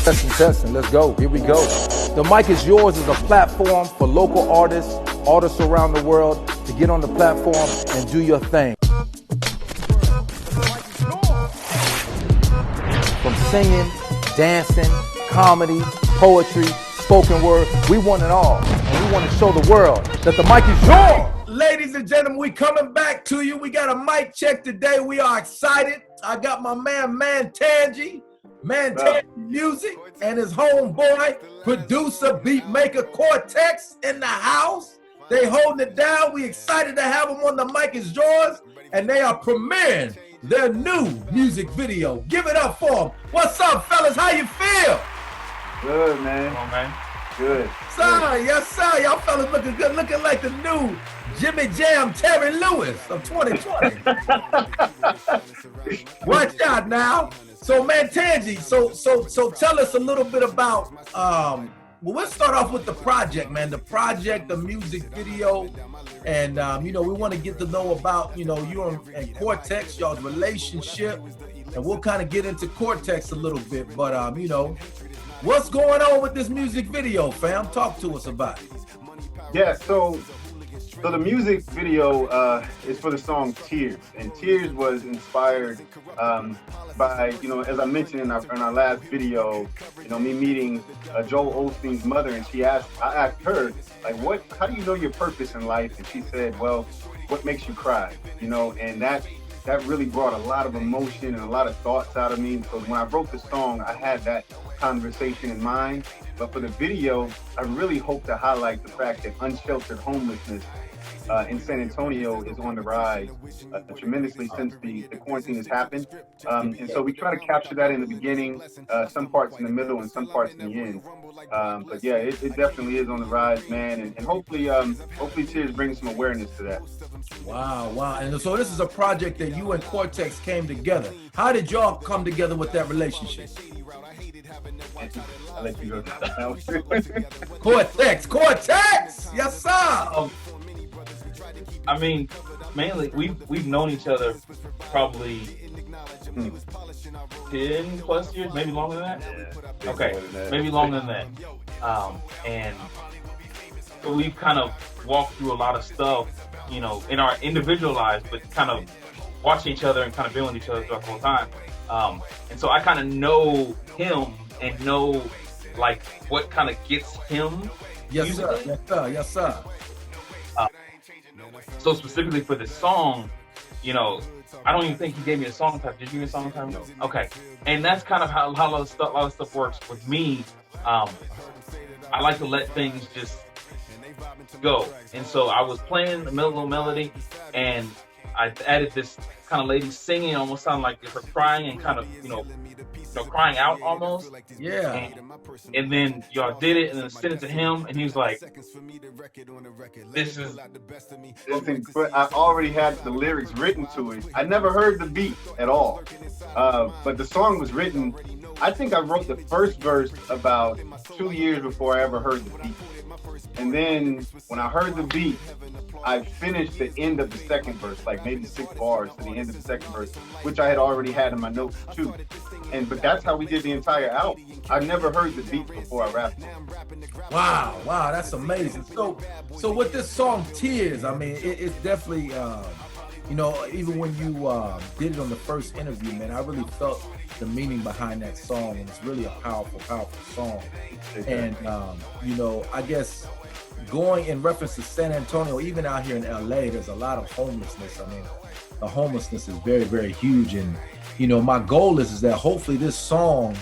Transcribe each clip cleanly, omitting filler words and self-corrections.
Testing. Let's go. Here we go. The Mic is Yours is a platform for local artists around the world to get on the platform and do your thing. From singing, dancing, comedy, poetry, spoken word, we want it all. And we want to show the world that the mic is yours. Ladies and gentlemen, we coming back to you. We got a mic check today. We are excited. I got my man Mantangi Music, and his homeboy, producer, beat maker Cortx in the house. They holding it down. We excited to have them on The Mic is Yours, and they are premiering their new music video. Give it up for them. What's up, fellas? How you feel? Good, man. Come on, man. Good. Sir, yes, sir. Y'all fellas looking good, looking like the new Jimmy Jam Terry Lewis of 2020. Watch out now. So, Mantangi, so tell us a little bit about, well, let's start off with the project, man. The project, the music video, and, we want to get to know about, you and Cortx, y'all's relationship, and we'll kind of get into Cortx a little bit, but, what's going on with this music video, fam? Talk to us about it. Yeah, so the music video is for the song Tears, and Tears was inspired by, as I mentioned in our last video, me meeting Joel Osteen's mother, and I asked her, like, how do you know your purpose in life? And she said, well, what makes you cry? And that really brought a lot of emotion and a lot of thoughts out of me, because when I wrote the song, I had that conversation in mind. But for the video, I really hope to highlight the fact that unsheltered homelessness in San Antonio is on the rise tremendously since the quarantine has happened. And so we try to capture that in the beginning, some parts in the middle and some parts in the end. But yeah, it definitely is on the rise, man. And hopefully Tears brings some awareness to that. Wow. And so this is a project that you and Cortx came together. How did y'all come together with that relationship? I'll let you go. Cortx! Yes, sir! I mean, mainly we've known each other probably 10 plus years, maybe longer than that. Yeah, okay, maybe longer than that. And so we've kind of walked through a lot of stuff, in our individual lives, but kind of watching each other and kind of being with each other throughout the whole time. And so I kind of know him and know like what kind of gets him. Yes, sir. So specifically for this song, I don't even think he gave me a song type. Did you give me a song type? No. Okay. And that's kind of how a lot of stuff works with me. I like to let things just go. And so I was playing the little melody, and I added this kind of lady singing, almost sounded like her crying and kind of, crying out almost. Yeah. And then y'all did it and then sent it to him, and he was like, Listen, but I already had the lyrics written to it. I never heard the beat at all. But the song was written, I think I wrote the first verse about 2 years before I ever heard the beat. And then when I heard the beat, I finished the end of the second verse, like maybe 6 bars to the end of the second verse, which I had already had in my notes too. But that's how we did the entire album. I never heard the beat before I rapped it. Wow, that's amazing. So with this song Tears, I mean, it's definitely, even when you did it on the first interview, man, I really felt the meaning behind that song, and it's really a powerful song. And, I guess going in reference to San Antonio, even out here in LA, there's a lot of homelessness. I mean, the homelessness is very, very huge. And, my goal is that hopefully this song,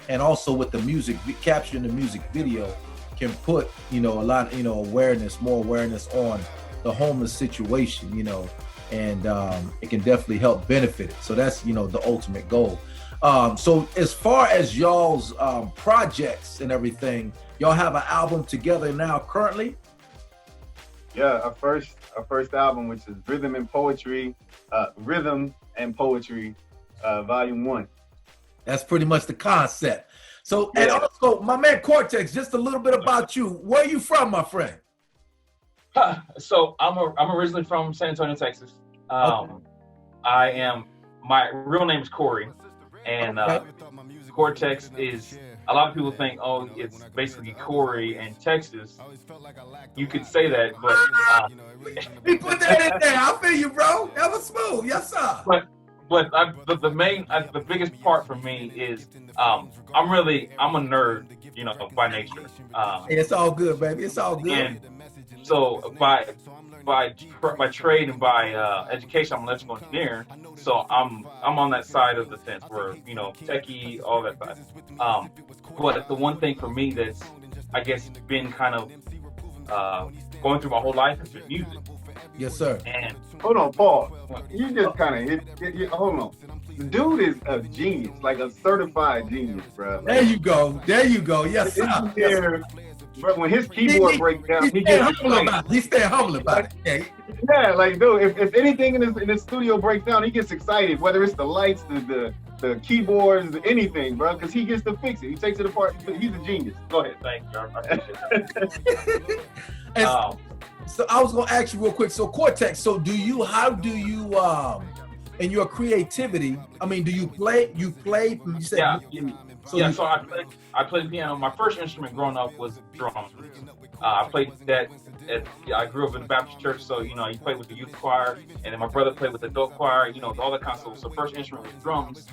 and also with the music, capturing the music video, can put, a lot, more awareness on the homeless situation, and it can definitely help benefit it. So that's, the ultimate goal. So as far as y'all's projects and everything, y'all have an album together now currently? Yeah, our first album, which is Rhythm and Poetry, Volume 1. That's pretty much the concept. So, yeah. And also, my man Cortx, just a little bit about you. Where are you from, my friend? So I'm originally from San Antonio, Texas. Okay. My real name is Corey, and Cortx is a lot of people think, oh, it's basically Corey and Texas. You could say that, but We put that in there. I feel you, bro. That was smooth. Yes, sir. but the biggest part for me is I'm a nerd, you know, by nature. Hey, it's all good, baby. It's all good. And so by trade and by education, I'm an electrical engineer. So I'm on that side of the fence where, you know, techie, all that side. But the one thing for me that's, I guess, been kind of going through my whole life has been music. Yes, sir. And hold on, Paul. You just kind of hit. Hold on. The dude is a genius, like a certified genius, bro. Like, there you go. There you go. Yes, sir. Yes. But when his keyboard breaks down, he staying gets humble about it. He's staying humble about it. Yeah, like dude, if anything in his studio breaks down, he gets excited. Whether it's the lights, the keyboards, anything, bro, because he gets to fix it. He takes it apart. He's a genius. Go ahead. Thank you. I appreciate that. So I was gonna ask you real quick. So Cortx, so how do you in your creativity? I mean, do you play? You said yeah. So I played piano. My first instrument growing up was drums. I played that. I grew up in the Baptist church, so you know, you played with the youth choir, and then my brother played with the adult choir. You know, all that kind of stuff. So first instrument was drums.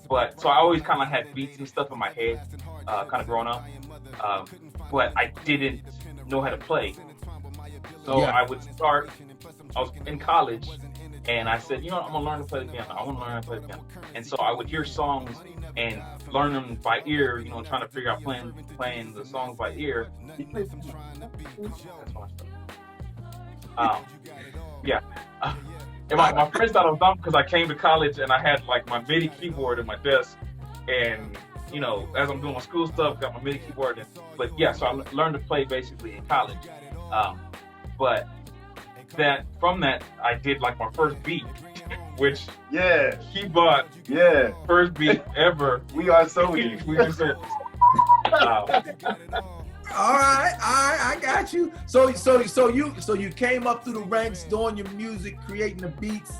But so I always kind of had beats and stuff in my head, kind of growing up. But I didn't know how to play. So I would start. I was in college, and I said, you know what, I'm gonna learn to play the piano. I want to learn how to play the piano. And so I would hear songs and learn them by ear. You know, trying to figure out playing the songs by ear. Yeah. And my friends thought I was dumb because I came to college and I had like my MIDI keyboard in my desk, and you know, as I'm doing my school stuff, got my MIDI keyboard. But yeah, so I learned to play basically in college. But from that, I did like my first beat, which he bought first beat ever. We are so we All right, I got you. So you came up through the ranks, doing your music, creating the beats.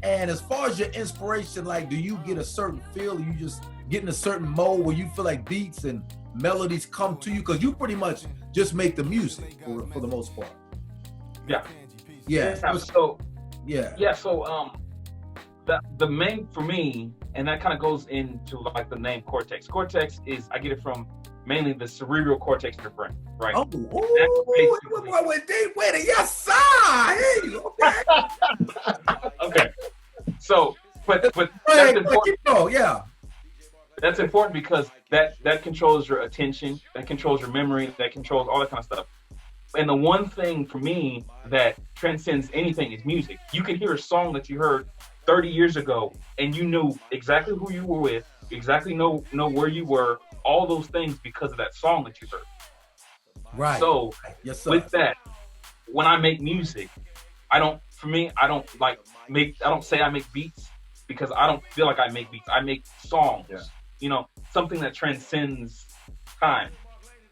And as far as your inspiration, like, do you get a certain feel? Or you just get in a certain mode where you feel like beats and melodies come to you? Because you pretty much just make the music for the most part. Yeah. So the main for me, and that kind of goes into like the name Cortx. Cortx is, I get it from mainly the cerebral cortex of your brain, right? Wait, yes, sir. Hey, okay. Okay. So, but that's important. That's important because that controls your attention, that controls your memory, that controls all that kind of stuff. And the one thing for me that transcends anything is music. You can hear a song that you heard 30 years ago, and you knew exactly who you were with, exactly know where you were, all those things because of that song that you heard. Right. So with that, when I make music, I don't say I make beats because I don't feel like I make beats. I make songs. Yeah. You know, something that transcends time.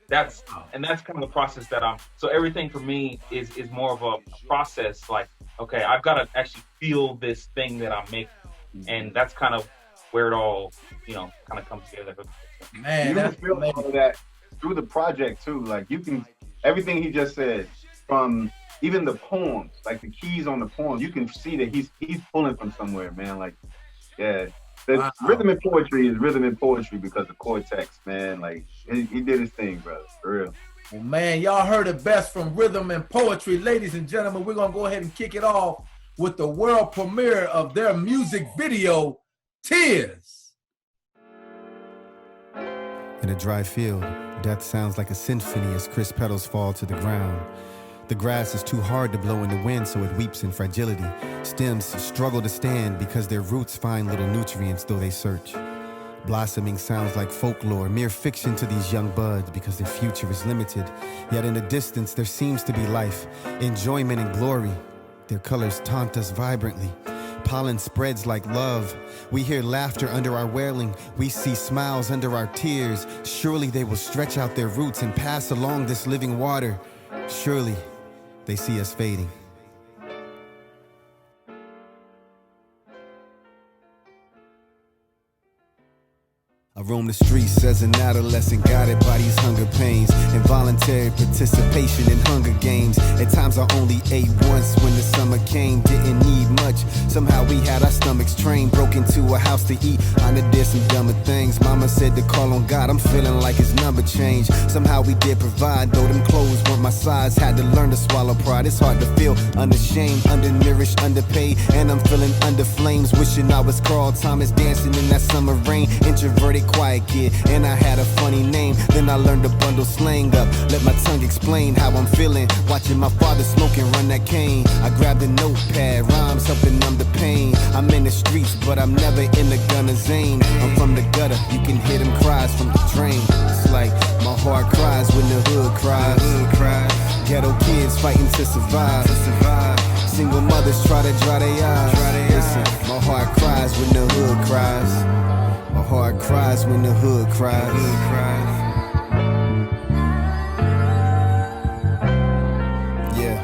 That's kind of the process that so everything for me is more of a process. Like, okay, I've got to actually feel this thing that I'm making, and that's kind of where it all, you know, kind of comes together. Man, you can feel all of that through the project too. Like, you can, everything he just said, from even the poems, like the keys on the poems, you can see that he's pulling from somewhere, man. Like, yeah. The rhythm and poetry is rhythm and poetry because of Cortx, man. Like, he did his thing, brother, for real. Well, man, y'all heard it best from Rhythm and Poetry. Ladies and gentlemen, we're going to go ahead and kick it off with the world premiere of their music video, Tears. In a dry field, death sounds like a symphony as crisp petals fall to the ground. The grass is too hard to blow in the wind, so it weeps in fragility. Stems struggle to stand because their roots find little nutrients, though they search. Blossoming sounds like folklore, mere fiction to these young buds because their future is limited. Yet in the distance, there seems to be life, enjoyment and glory. Their colors taunt us vibrantly. Pollen spreads like love. We hear laughter under our wailing. We see smiles under our tears. Surely they will stretch out their roots and pass along this living water. Surely they see us fading. I roam the streets as an adolescent, guided by these hunger pains. Involuntary participation in hunger games. At times I only ate once when the summer came. Didn't need much. Somehow we had our stomachs trained. Broke into a house to eat. I done did some dumber things. Mama said to call on God. I'm feeling like his number changed. Somehow we did provide. Though them clothes weren't my size. Had to learn to swallow pride. It's hard to feel unashamed, undernourished, underpaid. And I'm feeling under flames. Wishing I was Carl Thomas dancing in that summer rain. Introverted, quiet kid, and I had a funny name. Then I learned to bundle slang up, let my tongue explain how I'm feeling. Watching my father smoke and run that cane. I grabbed a notepad, rhymes helping numb the pain. I'm in the streets, but I'm never in the gunner's aim. I'm from the gutter, you can hear them cries from the drain. It's like my heart cries when the hood cries. Ghetto kids fighting to survive. Single mothers try to dry their eyes. Listen, my heart cries when the hood cries. My heart cries when the hood cries. Yeah.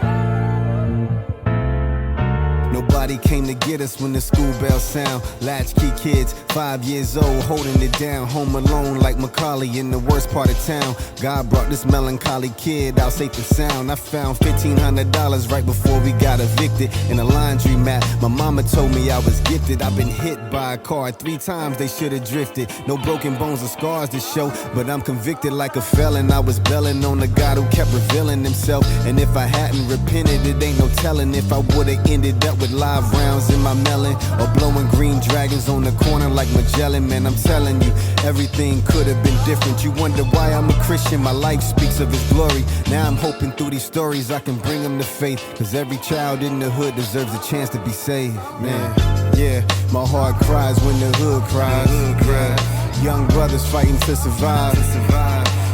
Nobody came to get us when the school bell sound. Latchkey kids, 5 years old, holding it down. Home alone like Macaulay in the worst part of town. God brought this melancholy kid out safe and sound. I found $1,500 right before we got evicted in a laundry mat. My mama told me I was gifted. I've been hit by a car 3 times, they should have drifted. No broken bones or scars to show, but I'm convicted like a felon. I was belling on the God who kept revealing himself. And if I hadn't repented, it ain't no telling if I would've ended up with live rounds in my melon, or blowing green dragons on the corner like Magellan. Man, I'm telling you, everything could have been different. You wonder why I'm a Christian, my life speaks of his glory. Now I'm hoping through these stories I can bring them to faith, cause every child in the hood deserves a chance to be saved. Man, yeah, my heart cries when the hood cries. Yeah. Young brothers fighting to survive.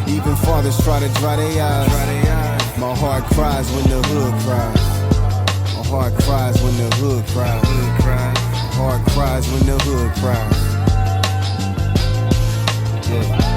Even fathers try to dry their eyes. My heart cries when the hood cries. My heart cries when the hood cries. My heart cries when the hood cries. Yeah.